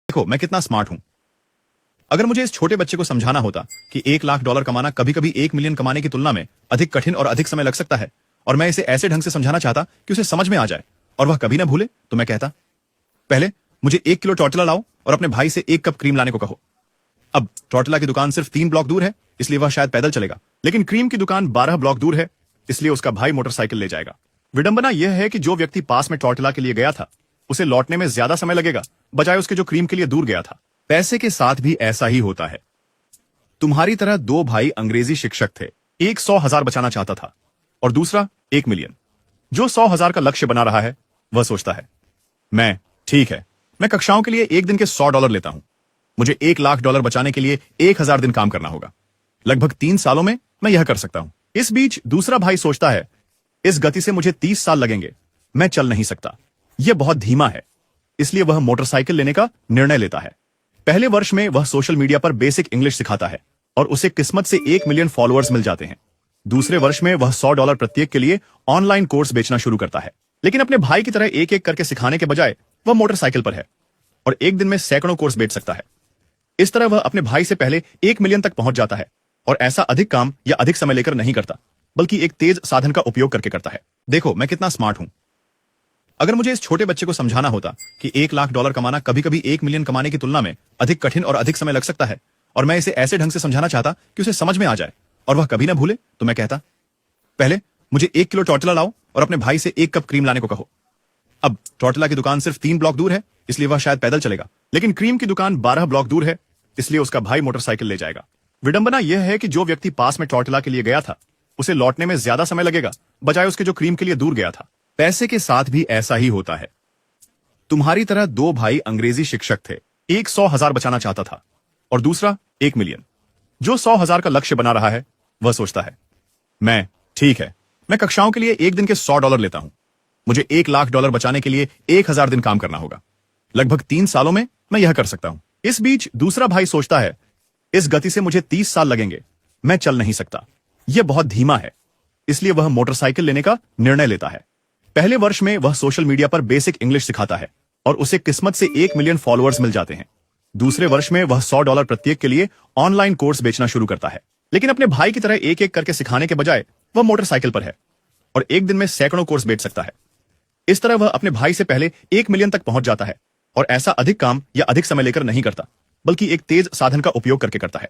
देखो मैं कितना स्मार्ट हूं। अगर मुझे इस छोटे बच्चे को समझाना होता कि $1 लाख कमाना कभी कभी 1 मिलियन कमाने की तुलना में अधिक कठिन और अधिक समय लग सकता है, और मैं इसे ऐसे ढंग से समझाना चाहता कि उसे समझ में आ जाए और वह कभी ना भूले, तो मैं कहता, पहले मुझे 1 किलो टॉर्टिला लाओ और अपने भाई से 1 कप क्रीम लाने को कहो। अब टॉर्टिला की दुकान सिर्फ 3 ब्लॉक दूर है, इसलिए वह शायद पैदल चलेगा, लेकिन क्रीम की दुकान 12 ब्लॉक दूर है, इसलिए उसका भाई मोटरसाइकिल ले जाएगा। विडंबना यह है कि जो व्यक्ति पास में टॉर्टिला के लिए गया था, उसे लौटने में ज्यादा समय लगेगा बजाय उसके जो क्रीम के लिए दूर गया था। पैसे के साथ भी ऐसा ही होता है। तुम्हारी तरह 2 भाई अंग्रेजी शिक्षक थे। एक 100,000 बचाना चाहता था और दूसरा 1 मिलियन। जो 100,000 का लक्ष्य बना रहा है वह सोचता है, ठीक है, मैं कक्षाओं के लिए एक दिन के $100 लेता हूं। मुझे $1 लाख बचाने के लिए 1000 दिन काम करना होगा। लगभग 3 सालों में मैं यह कर सकता हूं। इस बीच दूसरा भाई सोचता है, इस गति से मुझे 30 साल लगेंगे, मैं चल नहीं सकता, यह बहुत धीमा है, इसलिए वह मोटरसाइकिल लेने का निर्णय लेता है। पहले वर्ष में वह सोशल मीडिया पर बेसिक इंग्लिश सिखाता है और उसे किस्मत से 1 मिलियन फॉलोअर्स मिल जाते हैं। दूसरे वर्ष में वह $100 प्रत्येक के लिए ऑनलाइन कोर्स बेचना शुरू करता है, लेकिन अपने भाई की तरह एक एक करके सिखाने के बजाय वह मोटरसाइकिल पर है और एक दिन में सैकड़ों कोर्स बेच सकता है। इस तरह वह अपने भाई से पहले 1 मिलियन तक पहुंच जाता है, और ऐसा अधिक काम या अधिक समय लेकर नहीं करता, बल्कि एक तेज साधन का उपयोग करके करता है। देखो मैं कितना स्मार्ट हूं। अगर मुझे इस छोटे बच्चे को समझाना होता कि $1 लाख कमाना कभी कभी 1 मिलियन कमाने की तुलना में अधिक कठिन और अधिक समय लग सकता है, और मैं इसे ऐसे ढंग से समझाना चाहता कि उसे समझ में आ जाए और वह कभी ना भूले, तो मैं कहता, पहले मुझे 1 किलो टॉर्टिला लाओ और अपने भाई से 1 कप क्रीम लाने को कहो। अब टॉर्टिला की दुकान सिर्फ 3 ब्लॉक दूर है, इसलिए वह शायद पैदल चलेगा, लेकिन क्रीम की दुकान 12 ब्लॉक दूर है, इसलिए उसका भाई मोटरसाइकिल ले जाएगा। विडंबना यह है कि जो व्यक्ति पास में टॉर्टिला के लिए गया था, उसे लौटने में ज्यादा समय लगेगा बजाय उसके जो क्रीम के लिए दूर गया था। पैसे के साथ भी ऐसा ही होता है। तुम्हारी तरह 2 भाई अंग्रेजी शिक्षक थे। एक 100,000 बचाना चाहता था और दूसरा 1 मिलियन। जो 100,000 का लक्ष्य बना रहा है वह सोचता है, ठीक है, मैं कक्षाओं के लिए एक दिन के $100 लेता हूं। मुझे $1 लाख बचाने के लिए 1000 दिन काम करना होगा। लगभग 3 सालों में मैं यह कर सकता हूं। इस बीच दूसरा भाई सोचता है, इस गति से मुझे 30 साल लगेंगे, मैं चल नहीं सकता, यह बहुत धीमा है, इसलिए वह मोटरसाइकिल लेने का निर्णय लेता है। पहले वर्ष में वह सोशल मीडिया पर बेसिक इंग्लिश सिखाता है और उसे किस्मत से 1 मिलियन फॉलोअर्स मिल जाते हैं। दूसरे वर्ष में वह $100 प्रत्येक के लिए ऑनलाइन कोर्स बेचना शुरू करता है, लेकिन अपने भाई की तरह एक एक करके सिखाने के बजाय वह मोटरसाइकिल पर है और एक दिन में सैकड़ों कोर्स बेच सकता है। इस तरह वह अपने भाई से पहले 1 मिलियन तक पहुंच जाता है, और ऐसा अधिक काम या अधिक समय लेकर नहीं करता, बल्कि एक तेज साधन का उपयोग करके करता है।